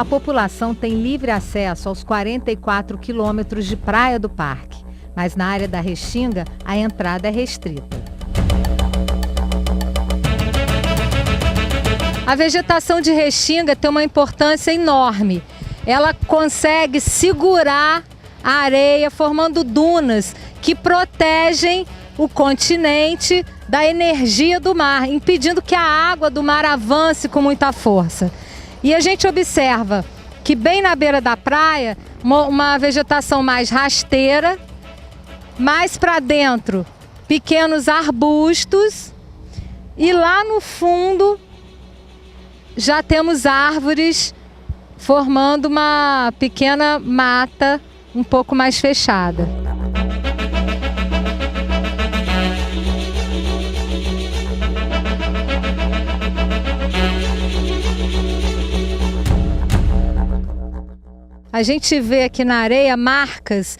população tem livre acesso aos 44 quilômetros de praia do parque, mas na área da Restinga a entrada é restrita. A vegetação de Restinga tem uma importância enorme. Ela consegue segurar a areia, formando dunas que protegem o continente da energia do mar, impedindo que a água do mar avance com muita força. E a gente observa que bem na beira da praia, uma vegetação mais rasteira, mais para dentro, pequenos arbustos, e lá no fundo já temos árvores formando uma pequena mata um pouco mais fechada. A gente vê aqui na areia marcas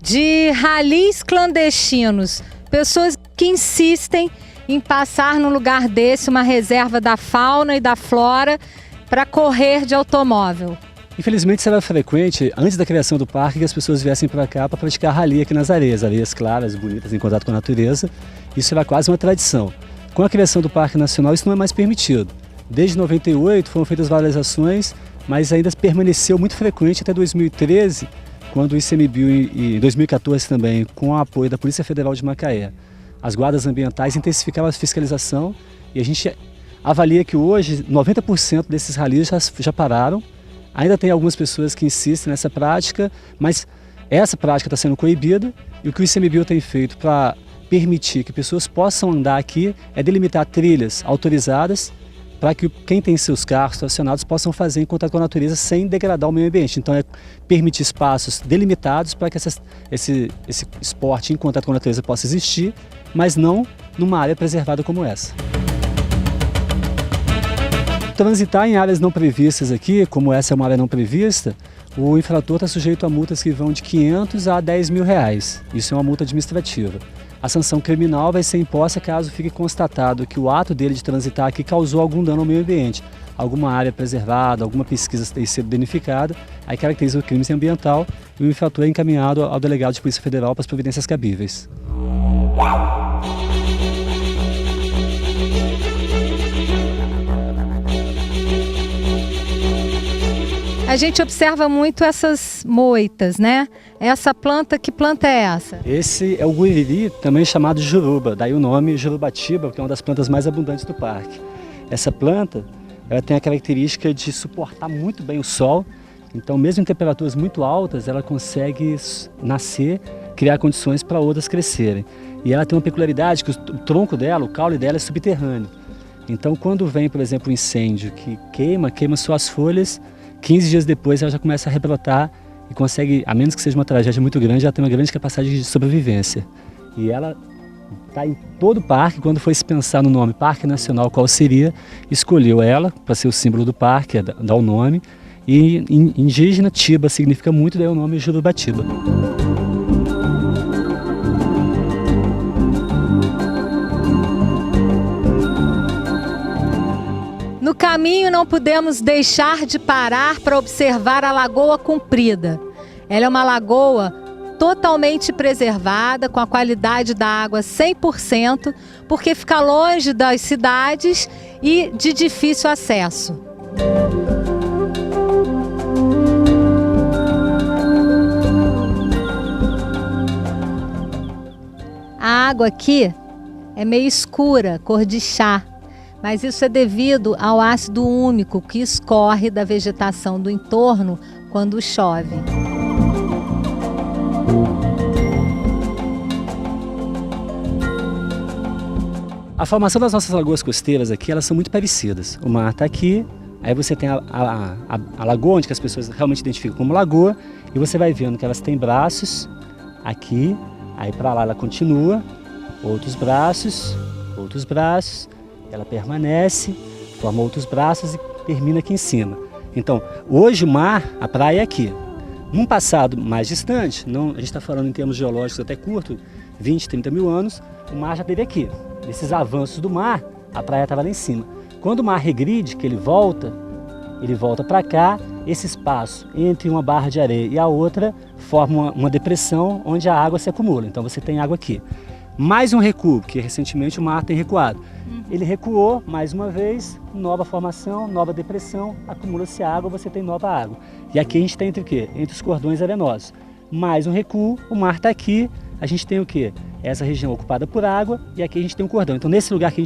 de ralis clandestinos, pessoas que insistem em passar num lugar desse, uma reserva da fauna e da flora, para correr de automóvel. Infelizmente isso era frequente antes da criação do parque, que as pessoas viessem para cá para praticar rali aqui nas areias claras, bonitas, em contato com a natureza. Isso era quase uma tradição. Com a criação do Parque Nacional isso não é mais permitido. Desde 98 foram feitas várias ações, mas ainda permaneceu muito frequente até 2013, quando o ICMBio e em 2014 também, com o apoio da Polícia Federal de Macaé, as guardas ambientais intensificaram a fiscalização e a gente avalia que hoje 90% desses ralis já pararam. Ainda tem algumas pessoas que insistem nessa prática, mas essa prática está sendo coibida e o que o ICMBio tem feito para permitir que pessoas possam andar aqui é delimitar trilhas autorizadas para que quem tem seus carros estacionados possam fazer em contato com a natureza sem degradar o meio ambiente. Então é permitir espaços delimitados para que esse esporte em contato com a natureza possa existir, mas não numa área preservada como essa. Transitar em áreas não previstas aqui, como essa é uma área não prevista, o infrator está sujeito a multas que vão de R$500 a R$10.000. Isso é uma multa administrativa. A sanção criminal vai ser imposta caso fique constatado que o ato dele de transitar aqui causou algum dano ao meio ambiente, alguma área preservada, alguma pesquisa ter sido danificada, aí caracteriza o crime ambiental e o infrator é encaminhado ao delegado de Polícia Federal para as providências cabíveis. A gente observa muito essas moitas, né? Essa planta, que planta é essa? Esse é o guiriri, também chamado de juruba, daí o nome jurubatiba, que é uma das plantas mais abundantes do parque. Essa planta, ela tem a característica de suportar muito bem o sol, então mesmo em temperaturas muito altas, ela consegue nascer, criar condições para outras crescerem. E ela tem uma peculiaridade que o tronco dela, o caule dela é subterrâneo. Então quando vem, por exemplo, um incêndio que queima suas folhas, 15 dias depois ela já começa a rebrotar e consegue, a menos que seja uma tragédia muito grande, ela tem uma grande capacidade de sobrevivência. E ela está em todo o parque. Quando foi se pensar no nome Parque Nacional, qual seria, escolheu ela para ser o símbolo do parque, dar o nome. E em indígena, tiba significa muito, daí o nome Jurubatiba. No caminho não podemos deixar de parar para observar a Lagoa Comprida. Ela é uma lagoa totalmente preservada, com a qualidade da água 100%, porque fica longe das cidades e de difícil acesso. A água aqui é meio escura, cor de chá. Mas isso é devido ao ácido úmico que escorre da vegetação do entorno quando chove. A formação das nossas lagoas costeiras aqui, elas são muito parecidas. O mar está aqui, aí você tem a lagoa, onde as pessoas realmente identificam como lagoa, e você vai vendo que elas têm braços aqui, aí para lá ela continua, outros braços, ela permanece, forma outros braços e termina aqui em cima. Então, hoje o mar, a praia é aqui. Num passado mais distante, a gente está falando em termos geológicos até curto, 20, 30 mil anos, o mar já esteve aqui. Nesses avanços do mar, a praia estava lá em cima. Quando o mar regride, que ele volta, ele volta para cá, esse espaço entre uma barra de areia e a outra forma uma depressão onde a água se acumula. Então você tem água aqui. Mais um recuo, que recentemente o mar tem recuado. Ele recuou mais uma vez, nova formação, nova depressão, acumula-se água, você tem nova água. E aqui a gente tem entre o quê? Entre os cordões arenosos. Mais um recuo, o mar está aqui, a gente tem o quê? Essa região ocupada por água e aqui a gente tem um cordão. Então nesse lugar que a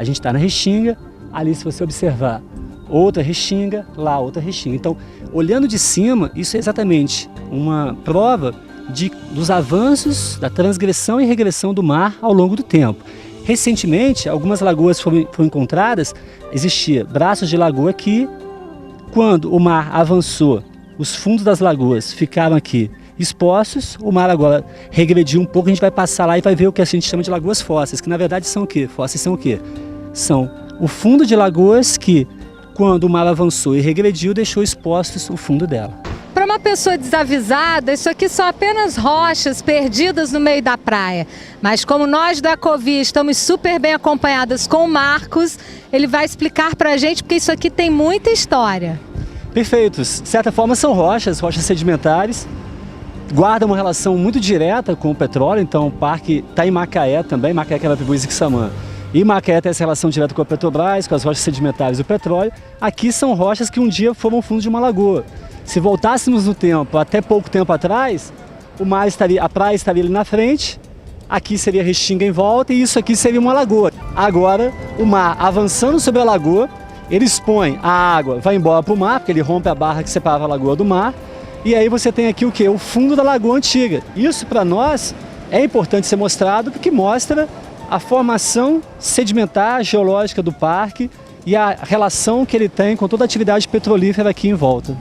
gente está na Restinga, ali se você observar, outra Restinga, lá outra Restinga. Então, olhando de cima, isso é exatamente uma prova dos avanços, da transgressão e regressão do mar ao longo do tempo. Recentemente, algumas lagoas foram encontradas, existia braços de lagoa aqui, quando o mar avançou, os fundos das lagoas ficaram aqui expostos, o mar agora regrediu um pouco, a gente vai passar lá e vai ver o que a gente chama de lagoas fósseis, que na verdade são o quê? Fósseis são o quê? São o fundo de lagoas que, quando o mar avançou e regrediu, deixou expostos o fundo dela. Para uma pessoa desavisada, isso aqui são apenas rochas perdidas no meio da praia. Mas como nós da Ecovia estamos super bem acompanhadas com o Marcos, ele vai explicar para a gente, porque isso aqui tem muita história. Perfeitos. De certa forma são rochas sedimentares, guardam uma relação muito direta com o petróleo, então o parque está em Macaé também, Macaé, Carapicuíba e Ziquissamã. E Macaé tem essa relação direta com a Petrobras, com as rochas sedimentares do petróleo. Aqui são rochas que um dia foram fundo de uma lagoa. Se voltássemos no tempo, até pouco tempo atrás, a praia estaria ali na frente, aqui seria Restinga em volta e isso aqui seria uma lagoa. Agora, o mar avançando sobre a lagoa, ele expõe a água, vai embora para o mar, porque ele rompe a barra que separava a lagoa do mar, e aí você tem aqui o quê? O fundo da lagoa antiga. Isso para nós é importante ser mostrado porque mostra a formação sedimentar geológica do parque e a relação que ele tem com toda a atividade petrolífera aqui em volta.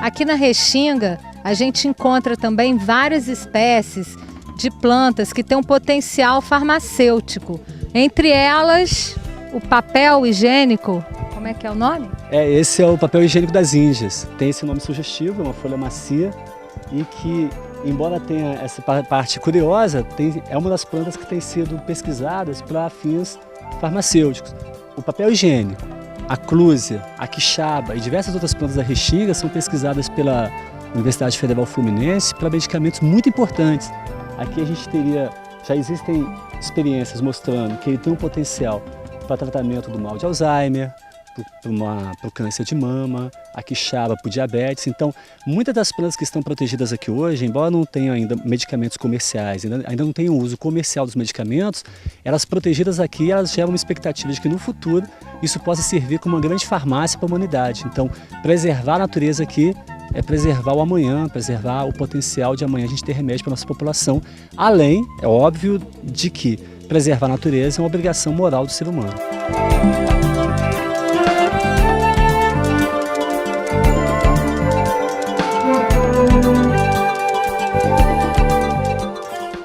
Aqui na Restinga, a gente encontra também várias espécies de plantas que têm um potencial farmacêutico. Entre elas, o papel higiênico. Como é que é o nome? Esse é o papel higiênico das Índias. Tem esse nome sugestivo, é uma folha macia e que, embora tenha essa parte curiosa, é uma das plantas que tem sido pesquisadas para fins farmacêuticos. O papel higiênico, a clúzia, a quixaba e diversas outras plantas da Restinga são pesquisadas pela Universidade Federal Fluminense para medicamentos muito importantes. Aqui a gente já existem experiências mostrando que ele tem um potencial para tratamento do mal de Alzheimer, para o câncer de mama, a quixaba para o diabetes. Então, muitas das plantas que estão protegidas aqui hoje, embora não tenham ainda medicamentos comerciais, ainda não tenham uso comercial dos medicamentos, elas protegidas aqui, elas geram uma expectativa de que no futuro isso possa servir como uma grande farmácia para a humanidade. Então, preservar a natureza aqui é preservar o amanhã, preservar o potencial de amanhã a gente ter remédio para a nossa população. Além, é óbvio, de que preservar a natureza é uma obrigação moral do ser humano.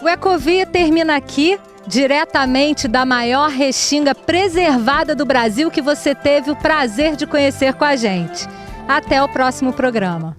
O Ecovia termina aqui, diretamente da maior restinga preservada do Brasil que você teve o prazer de conhecer com a gente. Até o próximo programa.